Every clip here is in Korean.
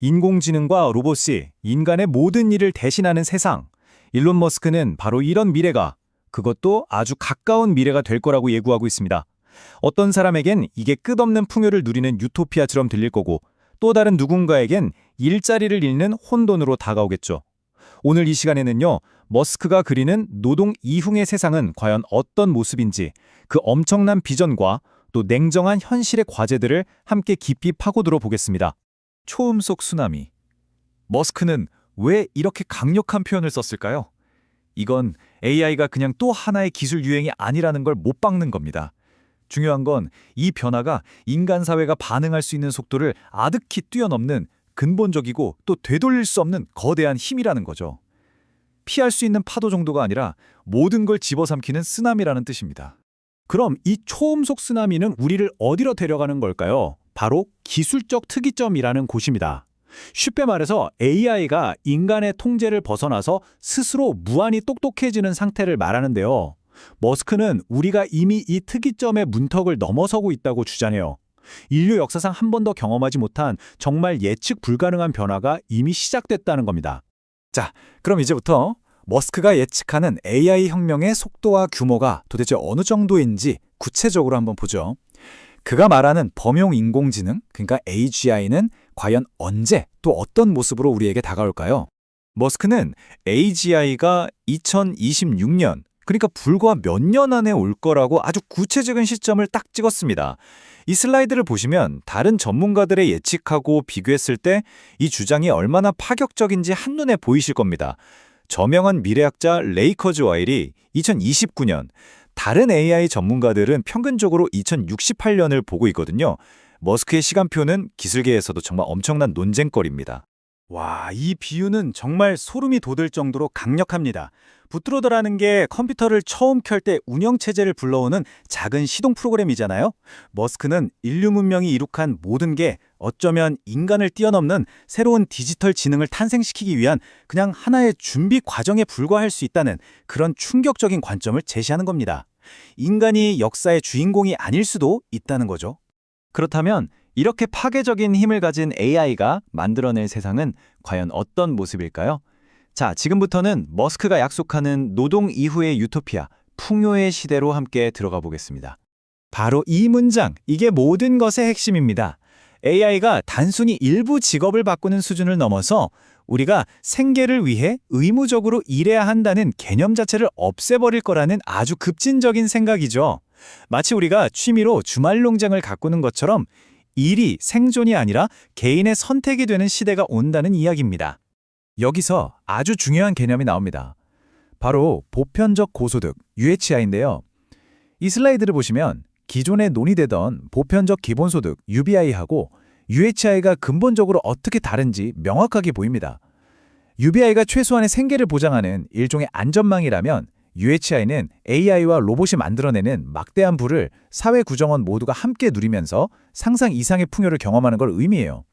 인공지능과 로봇이 인간의 모든 일을 대신하는 세상. 일론 머스크는 바로 이런 미래가, 그것도 아주 가까운 미래가 될 거라고 예고하고 있습니다. 어떤 사람에겐 이게 끝없는 풍요를 누리는 유토피아처럼 들릴 거고, 또 다른 누군가에겐 일자리를 잃는 혼돈으로 다가오겠죠. 오늘 이 시간에는요, 머스크가 그리는 노동 이후의 세상은 과연 어떤 모습인지, 그 엄청난 비전과 또 냉정한 현실의 과제들을 함께 깊이 파고들어 보겠습니다. 초음 속 쓰나미. 머스크는 왜 이렇게 강력한 표현을 썼을까요? 이건 AI가 그냥 또 하나의 기술 유행이 아니라는 걸 못 박는 겁니다. 중요한 건 이 변화가 인간 사회가 반응할 수 있는 속도를 아득히 뛰어넘는 근본적이고 또 되돌릴 수 없는 거대한 힘이라는 거죠. 피할 수 있는 파도 정도가 아니라 모든 걸 집어삼키는 쓰나미라는 뜻입니다. 그럼 이 초음속 쓰나미는 우리를 어디로 데려가는 걸까요? 바로 기술적 특이점이라는 곳입니다. 쉽게 말해서 AI가 인간의 통제를 벗어나서 스스로 무한히 똑똑해지는 상태를 말하는데요. 머스크는 우리가 이미 이 특이점의 문턱을 넘어서고 있다고 주장해요. 인류 역사상 한 번도 경험하지 못한 정말 예측 불가능한 변화가 이미 시작됐다는 겁니다. 자, 그럼 이제부터 머스크가 예측하는 AI 혁명의 속도와 규모가 도대체 어느 정도인지 구체적으로 한번 보죠. 그가 말하는 범용 인공지능, 그러니까 AGI는 과연 언제 또 어떤 모습으로 우리에게 다가올까요? 머스크는 AGI가 2026년, 그러니까 불과 몇 년 안에 올 거라고 아주 구체적인 시점을 딱 찍었습니다. 이 슬라이드를 보시면 다른 전문가들의 예측하고 비교했을 때 이 주장이 얼마나 파격적인지 한눈에 보이실 겁니다. 저명한 미래학자 레이 커즈와일이 2029년, 다른 AI 전문가들은 평균적으로 2068년을 보고 있거든요. 머스크의 시간표는 기술계에서도 정말 엄청난 논쟁거리입니다. 와, 이 비유는 정말 소름이 돋을 정도로 강력합니다. 부트로더라는 게 컴퓨터를 처음 켤 때 운영체제를 불러오는 작은 시동 프로그램이잖아요. 머스크는 인류 문명이 이룩한 모든 게 어쩌면 인간을 뛰어넘는 새로운 디지털 지능을 탄생시키기 위한 그냥 하나의 준비 과정에 불과할 수 있다는 그런 충격적인 관점을 제시하는 겁니다. 인간이 역사의 주인공이 아닐 수도 있다는 거죠. 그렇다면 이렇게 파괴적인 힘을 가진 AI가 만들어낼 세상은 과연 어떤 모습일까요? 자, 지금부터는 머스크가 약속하는 노동 이후의 유토피아, 풍요의 시대로 함께 들어가 보겠습니다. 바로 이 문장, 이게 모든 것의 핵심입니다. AI가 단순히 일부 직업을 바꾸는 수준을 넘어서 우리가 생계를 위해 의무적으로 일해야 한다는 개념 자체를 없애버릴 거라는 아주 급진적인 생각이죠. 마치 우리가 취미로 주말 농장을 가꾸는 것처럼 일이 생존이 아니라 개인의 선택이 되는 시대가 온다는 이야기입니다. 여기서 아주 중요한 개념이 나옵니다. 바로 보편적 고소득, UHI인데요. 이 슬라이드를 보시면 기존에 논의되던 보편적 기본소득, UBI하고 UHI가 근본적으로 어떻게 다른지 명확하게 보입니다. UBI가 최소한의 생계를 보장하는 일종의 안전망이라면 UHI는 AI와 로봇이 만들어내는 막대한 부를 사회 구성원 모두가 함께 누리면서 상상 이상의 풍요를 경험하는 걸 의미해요.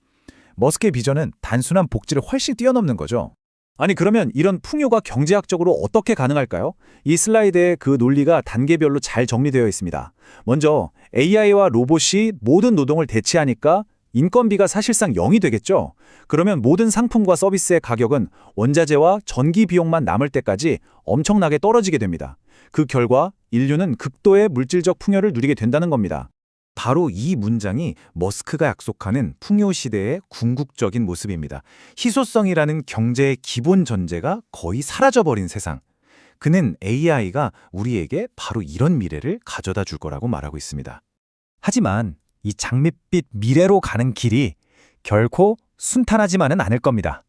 머스크의 비전은 단순한 복지를 훨씬 뛰어넘는 거죠. 아니, 그러면 이런 풍요가 경제학적으로 어떻게 가능할까요? 이 슬라이드에 그 논리가 단계별로 잘 정리되어 있습니다. 먼저 AI와 로봇이 모든 노동을 대체하니까 인건비가 사실상 0이 되겠죠. 그러면 모든 상품과 서비스의 가격은 원자재와 전기 비용만 남을 때까지 엄청나게 떨어지게 됩니다. 그 결과 인류는 극도의 물질적 풍요를 누리게 된다는 겁니다. 바로 이 문장이 머스크가 약속하는 풍요 시대의 궁극적인 모습입니다. 희소성이라는 경제의 기본 전제가 거의 사라져버린 세상. 그는 AI가 우리에게 바로 이런 미래를 가져다 줄 거라고 말하고 있습니다. 하지만 이 장밋빛 미래로 가는 길이 결코 순탄하지만은 않을 겁니다.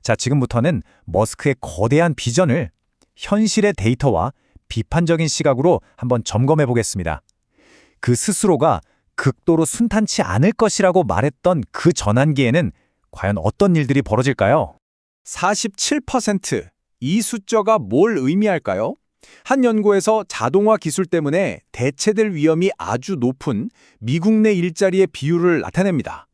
자, 지금부터는 머스크의 거대한 비전을 현실의 데이터와 비판적인 시각으로 한번 점검해 보겠습니다. 그 스스로가 극도로 순탄치 않을 것이라고 말했던 그 전환기에는 과연 어떤 일들이 벌어질까요? 47%. 이 숫자가 뭘 의미할까요? 한 연구에서 자동화 기술 때문에 대체될 위험이 아주 높은 미국 내 일자리의 비율을 나타냅니다.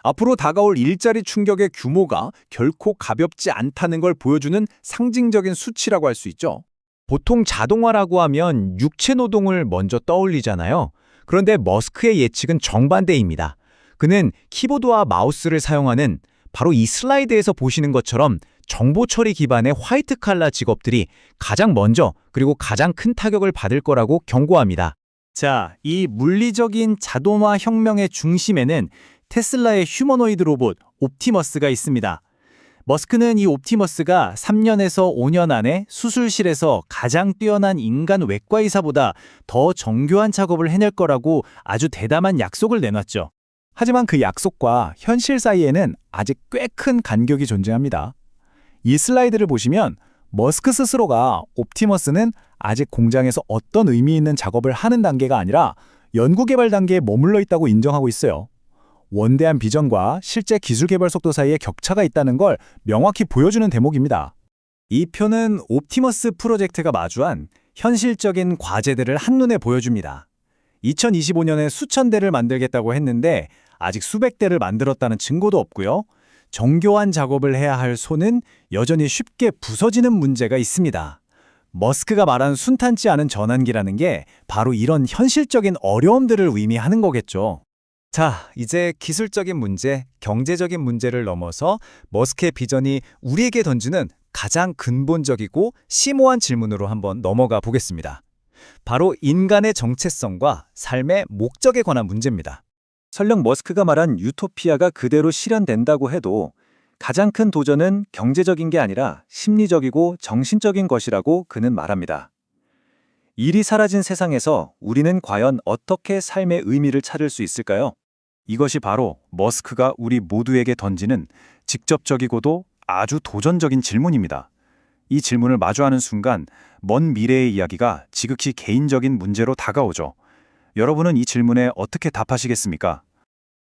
앞으로 다가올 일자리 충격의 규모가 결코 가볍지 않다는 걸 보여주는 상징적인 수치라고 할 수 있죠. 보통 자동화라고 하면 육체 노동을 먼저 떠올리잖아요. 그런데 머스크의 예측은 정반대입니다. 그는 키보드와 마우스를 사용하는 바로 이 슬라이드에서 보시는 것처럼 정보 처리 기반의 화이트 칼라 직업들이 가장 먼저 그리고 가장 큰 타격을 받을 거라고 경고합니다. 자, 이 물리적인 자동화 혁명의 중심에는 테슬라의 휴머노이드 로봇 옵티머스가 있습니다. 머스크는 이 옵티머스가 3년에서 5년 안에 수술실에서 가장 뛰어난 인간 외과 의사보다 더 정교한 작업을 해낼 거라고 아주 대담한 약속을 내놨죠. 하지만 그 약속과 현실 사이에는 아직 꽤 큰 간격이 존재합니다. 이 슬라이드를 보시면 머스크 스스로가 옵티머스는 아직 공장에서 어떤 의미 있는 작업을 하는 단계가 아니라 연구개발 단계에 머물러 있다고 인정하고 있어요. 원대한 비전과 실제 기술 개발 속도 사이에 격차가 있다는 걸 명확히 보여주는 대목입니다. 이 표는 옵티머스 프로젝트가 마주한 현실적인 과제들을 한눈에 보여줍니다. 2025년에 수천 대를 만들겠다고 했는데 아직 수백 대를 만들었다는 증거도 없고요. 정교한 작업을 해야 할 손은 여전히 쉽게 부서지는 문제가 있습니다. 머스크가 말한 순탄치 않은 전환기라는 게 바로 이런 현실적인 어려움들을 의미하는 거겠죠. 자, 이제 기술적인 문제, 경제적인 문제를 넘어서 머스크의 비전이 우리에게 던지는 가장 근본적이고 심오한 질문으로 한번 넘어가 보겠습니다. 바로 인간의 정체성과 삶의 목적에 관한 문제입니다. 설령 머스크가 말한 유토피아가 그대로 실현된다고 해도 가장 큰 도전은 경제적인 게 아니라 심리적이고 정신적인 것이라고 그는 말합니다. 일이 사라진 세상에서 우리는 과연 어떻게 삶의 의미를 찾을 수 있을까요? 이것이 바로 머스크가 우리 모두에게 던지는 직접적이고도 아주 도전적인 질문입니다. 이 질문을 마주하는 순간 먼 미래의 이야기가 지극히 개인적인 문제로 다가오죠. 여러분은 이 질문에 어떻게 답하시겠습니까?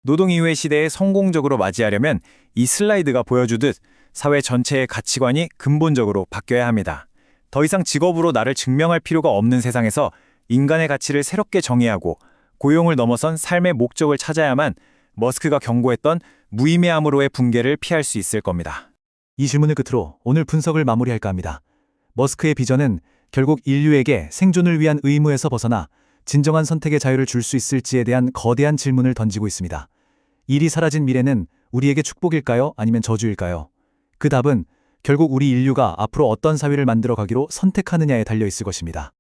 노동 이후의 시대에 성공적으로 맞이하려면 이 슬라이드가 보여주듯 사회 전체의 가치관이 근본적으로 바뀌어야 합니다. 더 이상 직업으로 나를 증명할 필요가 없는 세상에서 인간의 가치를 새롭게 정의하고 고용을 넘어선 삶의 목적을 찾아야만 머스크가 경고했던 무의미함으로의 붕괴를 피할 수 있을 겁니다. 이 질문을 끝으로 오늘 분석을 마무리할까 합니다. 머스크의 비전은 결국 인류에게 생존을 위한 의무에서 벗어나 진정한 선택의 자유를 줄 수 있을지에 대한 거대한 질문을 던지고 있습니다. 일이 사라진 미래는 우리에게 축복일까요? 아니면 저주일까요? 그 답은 결국 우리 인류가 앞으로 어떤 사회를 만들어 가기로 선택하느냐에 달려 있을 것입니다.